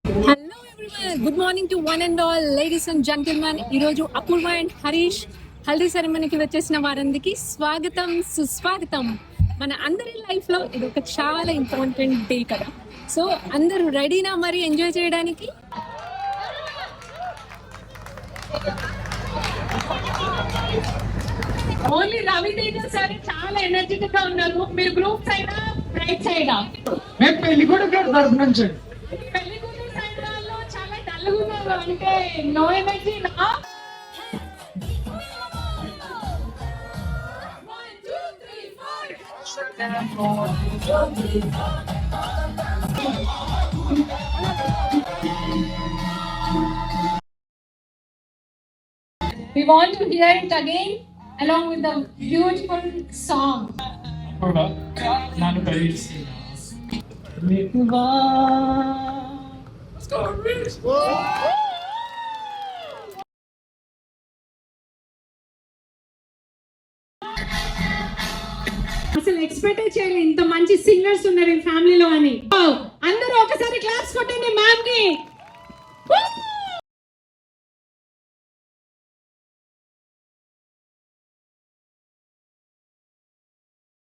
Hello everyone, good morning to one and all ladies and gentlemen. ఈరోజు Apoorva and Harish haldi సెరమనీకి వచ్చేసిన వారందరికీ స్వాగతం, సుస్వాగతం. మన అందరి లైఫ్లో ఇది ఒక చాలా ఇంపార్టెంట్ డే కదా. సో అందరూ రెడీనా మరి ఎంజాయ్ చేయడానికి? ఓన్లీ రవితేజ సార్ చాలా ఎనర్జెటిక్ గా ఉన్నారు. మీరు గ్రూప్స్ అయినా రైట్ సైడా? మేము పెళ్లి కూడా తరపు నుంచి పెళ్లి కూతురు సైడ్ వాళ్ళు చాలా డల్గా ఉన్నారు, అంటే నో ఎనర్జీ నా. We want to hear it again along with the beautiful song. అసలు ఎక్స్పెక్ట్ చేయాలి ఇంత మంచి సింగర్స్ ఉన్నారు ఈ ఫ్యామిలీలో అని. అందరూ ఒకసారి క్లాస్ కొట్టండి మ్యామ్ కి.